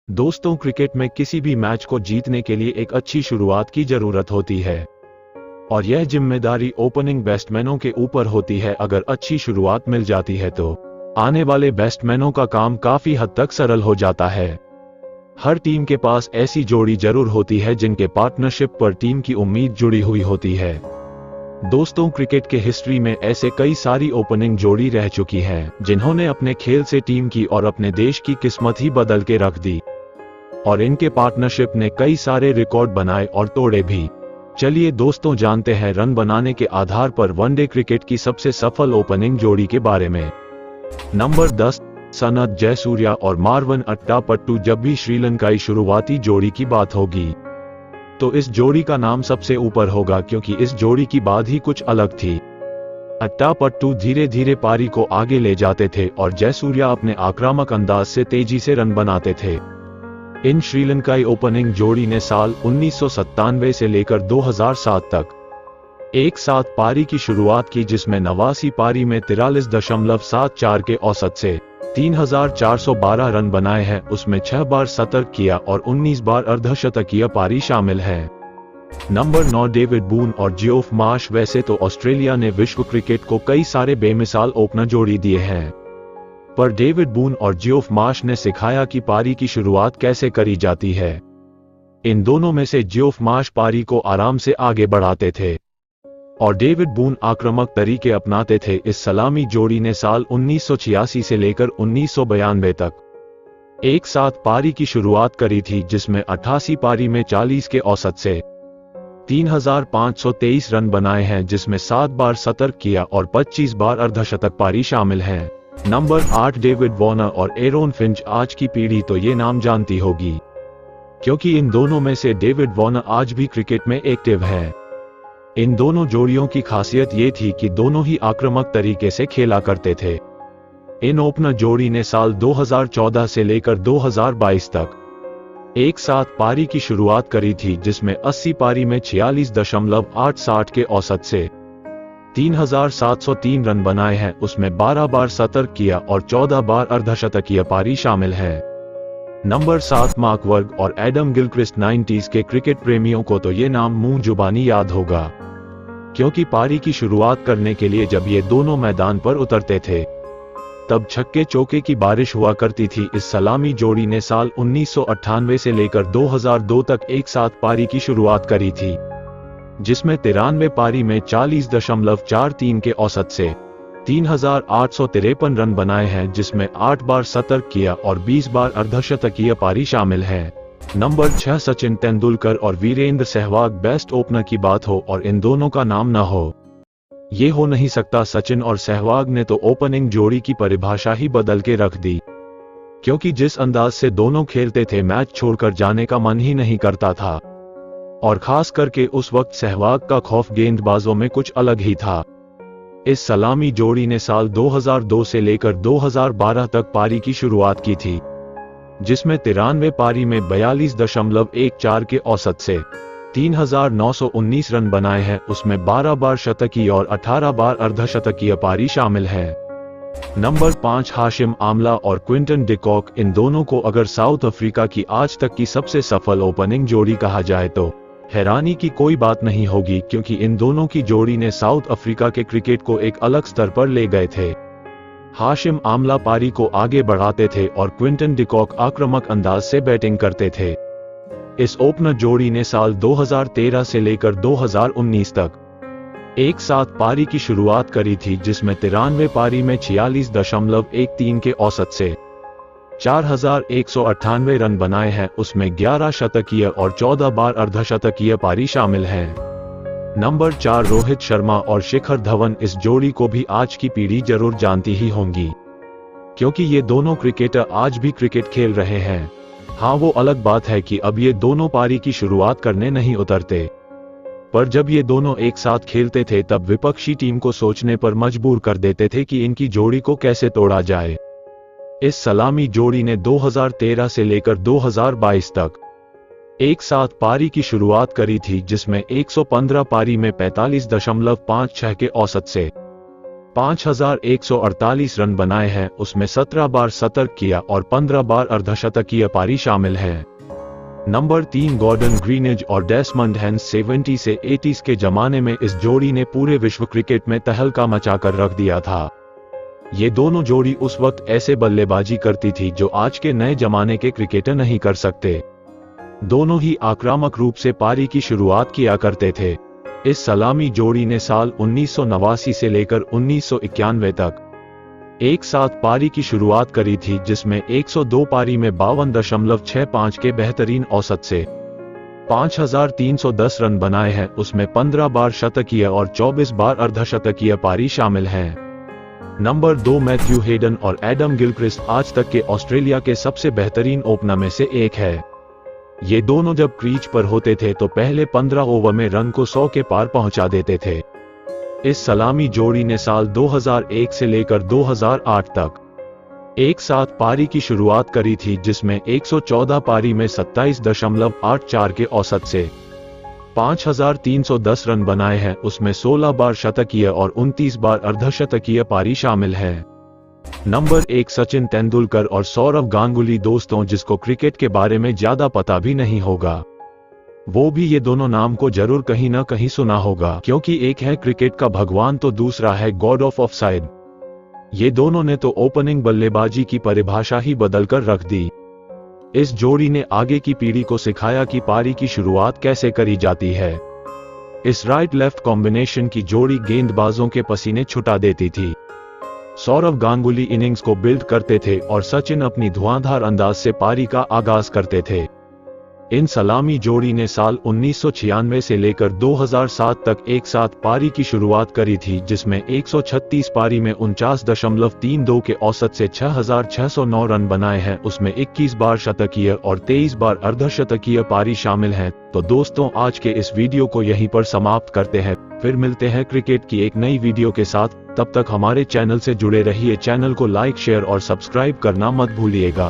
दोस्तों, क्रिकेट में किसी भी मैच को जीतने के लिए एक अच्छी शुरुआत की जरूरत होती है और यह जिम्मेदारी ओपनिंग बैट्समैनों के ऊपर होती है। अगर अच्छी शुरुआत मिल जाती है तो आने वाले बैट्समैनों का काम काफी हद तक सरल हो जाता है। हर टीम के पास ऐसी जोड़ी जरूर होती है जिनके पार्टनरशिप पर टीम की उम्मीद जुड़ी हुई होती है। दोस्तों, क्रिकेट के हिस्ट्री में ऐसे कई सारी ओपनिंग जोड़ी रह चुकी हैं जिन्होंने अपने खेल से टीम की और अपने देश की किस्मत ही बदल के रख दी और इनके पार्टनरशिप ने कई सारे रिकॉर्ड बनाए और तोड़े भी। चलिए दोस्तों, जानते हैं रन बनाने के आधार पर वनडे क्रिकेट की सबसे सफल ओपनिंग जोड़ी के बारे में। नंबर 10, सनत जयसूर्या और मार्वन अट्टापट्टू। जब भी श्रीलंकाई शुरुआती जोड़ी की बात होगी तो इस जोड़ी का नाम सबसे ऊपर होगा, क्योंकि इस जोड़ी की बात ही कुछ अलग थी। अट्टापट्टू धीरे धीरे पारी को आगे ले जाते थे और जयसूर्या अपने आक्रामक अंदाज से तेजी से रन बनाते थे। इन श्रीलंकाई ओपनिंग जोड़ी ने साल 1997 से लेकर 2007 तक एक साथ पारी की शुरुआत की, जिसमें 89 पारी में 43.74 के औसत से 3412 रन बनाए हैं। उसमें 6 बार शतक किया और 19 बार अर्धशतकीय पारी शामिल है। नंबर 9, डेविड बून और जियोफ मार्श। वैसे तो ऑस्ट्रेलिया ने विश्व क्रिकेट को कई सारे बेमिसाल ओपनर जोड़ी दिए हैं, पर डेविड बून और जियोफ मार्श ने सिखाया कि पारी की शुरुआत कैसे करी जाती है। इन दोनों में से जियोफ मार्श पारी को आराम से आगे बढ़ाते थे और डेविड बून आक्रामक तरीके अपनाते थे। इस सलामी जोड़ी ने साल 1986 से लेकर 1992 तक एक साथ पारी की शुरुआत करी थी, जिसमें 88 पारी में 40 के औसत से 3523 रन बनाए हैं, जिसमें 7 बार शतक किया और 25 बार अर्धशतक पारी शामिल है। नंबर 8, डेविड वॉर्नर और एरोन फिंच। आज की पीढ़ी तो ये नाम जानती होगी, क्योंकि इन दोनों में से डेविड वॉर्नर आज भी क्रिकेट में एक्टिव है। इन दोनों जोड़ियों की खासियत ये थी कि दोनों ही आक्रामक तरीके से खेला करते थे। इन ओपनर जोड़ी ने साल 2014 से लेकर 2022 तक एक साथ पारी की शुरुआत करी थी, जिसमें 80 पारी में 46.860 के औसत से 3703 रन बनाए हैं। उसमें 12 बार शतक किया और 14 बार अर्धशतकीय पारी शामिल है। नंबर 7, मार्क वर्ग और एडम गिलक्रिस्ट। 90s के क्रिकेट प्रेमियों को तो ये नाम मुंह जुबानी याद होगा, क्योंकि पारी की शुरुआत करने के लिए जब ये दोनों मैदान पर उतरते थे तब छक्के चौके की बारिश हुआ करती थी। इस सलामी जोड़ी ने साल 1998 से लेकर 2002 तक एक साथ पारी की शुरुआत करी थी, जिसमें 93 पारी में 40.43 के औसत से 3853 रन बनाए हैं, जिसमें 8 बार शतक किया और 20 बार अर्धशतकीय पारी शामिल है। नंबर 6, सचिन तेंदुलकर और वीरेंद्र सहवाग। बेस्ट ओपनर की बात हो और इन दोनों का नाम ना हो, ये हो नहीं सकता। सचिन और सहवाग ने तो ओपनिंग जोड़ी की परिभाषा ही बदल के रख दी, क्योंकि जिस अंदाज से दोनों खेलते थे, मैच छोड़कर जाने का मन ही नहीं करता था और खास करके उस वक्त सहवाग का खौफ गेंदबाजों में कुछ अलग ही था। इस सलामी जोड़ी ने साल 2002 से लेकर 2012 तक पारी की शुरुआत की थी, जिसमें 93 पारी में 42.14 के औसत से 3919 रन बनाए हैं। उसमें 12 बार शतकीय और 18 बार अर्धशतकीय पारी शामिल है। नंबर 5, हाशिम आमला और क्विंटन डिकॉक। इन दोनों को अगर साउथ अफ्रीका की आज तक की सबसे सफल ओपनिंग जोड़ी कहा जाए तो हैरानी की कोई बात नहीं होगी, क्योंकि इन दोनों की जोड़ी ने साउथ अफ्रीका के क्रिकेट को एक अलग स्तर पर ले गए थे। हाशिम आमला पारी को आगे बढ़ाते थे और क्विंटन डिकॉक आक्रामक अंदाज से बैटिंग करते थे। इस ओपनर जोड़ी ने साल 2013 से लेकर 2019 तक एक साथ पारी की शुरुआत करी थी, जिसमें 93 पारी में 46.13 के औसत से 4198 रन बनाए हैं। उसमें 11 शतकीय और 14 बार अर्धशतकीय पारी शामिल है। नंबर 4, रोहित शर्मा और शिखर धवन। इस जोड़ी को भी आज की पीढ़ी जरूर जानती ही होंगी, क्योंकि ये दोनों क्रिकेटर आज भी क्रिकेट खेल रहे हैं। हाँ, वो अलग बात है कि अब ये दोनों पारी की शुरुआत करने नहीं उतरते, पर जब ये दोनों एक साथ खेलते थे तब विपक्षी टीम को सोचने पर मजबूर कर देते थे कि इनकी जोड़ी को कैसे तोड़ा जाए। इस सलामी जोड़ी ने 2013 से लेकर 2022 तक एक साथ पारी की शुरुआत करी थी, जिसमें 115 पारी में 45.56 के औसत से 5,148 रन बनाए हैं, उसमें 17 बार शतक किया और 15 बार अर्धशतकीय पारी शामिल हैं। नंबर 3 गॉर्डन ग्रीनिज और डेसमंड हेन्स 70 से 80s के जमाने में इस जोड़ी ने पूरे विश्व क्रिकेट में तहलका मचाकर रख दिया था। ये दोनों जोड़ी उस वक्त ऐसे बल्लेबाजी करती थी जो आज के नए जमाने के क्रिकेटर नहीं कर सकते। दोनों ही आक्रामक रूप से पारी की शुरुआत किया करते थे। इस सलामी जोड़ी ने साल 1989 से लेकर 1991 तक एक साथ पारी की शुरुआत करी थी, जिसमें 102 पारी में 52.65 के बेहतरीन औसत से 5,310 रन बनाए हैं, उसमें 15 बार शतकीय और 24 बार अर्धशतकीय पारी शामिल हैं। नंबर 2 मैथ्यू हेडन और एडम गिलक्रिस्ट आज तक के ऑस्ट्रेलिया के सबसे बेहतरीन ओपनर में से एक है। ये दोनों जब क्रीज पर होते थे तो पहले 15 ओवर में रन को 100 के पार पहुंचा देते थे। इस सलामी जोड़ी ने साल 2001 से लेकर 2008 तक एक साथ पारी की शुरुआत करी थी, जिसमें 114 पारी में 27.84 के औसत से 5,310 रन बनाए हैं, उसमें 16 बार शतकीय और 29 बार अर्धशतकीय पारी शामिल है। नंबर 1 सचिन तेंदुलकर और सौरव गांगुली। दोस्तों, जिसको क्रिकेट के बारे में ज्यादा पता भी नहीं होगा, वो भी ये दोनों नाम को जरूर कहीं ना कहीं सुना होगा, क्योंकि एक है क्रिकेट का भगवान तो दूसरा है गॉड ऑफ ऑफसाइड। ये दोनों ने तो ओपनिंग बल्लेबाजी की परिभाषा ही बदलकर रख दी। इस जोड़ी ने आगे की पीढ़ी को सिखाया कि पारी की शुरुआत कैसे करी जाती है। इस राइट लेफ्ट कॉम्बिनेशन की जोड़ी गेंदबाजों के पसीने छुटा देती थी। सौरव गांगुली इनिंग्स को बिल्ड करते थे और सचिन अपनी धुआंधार अंदाज से पारी का आगाज करते थे। इन सलामी जोड़ी ने साल 1996 से लेकर 2007 तक एक साथ पारी की शुरुआत करी थी, जिसमें 136 पारी में 49.32 के औसत से 6,609 रन बनाए हैं, उसमें 21 बार शतकीय और 23 बार अर्धशतकीय पारी शामिल हैं। तो दोस्तों, आज के इस वीडियो को यहीं पर समाप्त करते हैं, फिर मिलते हैं क्रिकेट की एक नई वीडियो के साथ। तब तक हमारे चैनल से जुड़े रहिए। चैनल को लाइक, शेयर और सब्सक्राइब करना मत भूलिएगा।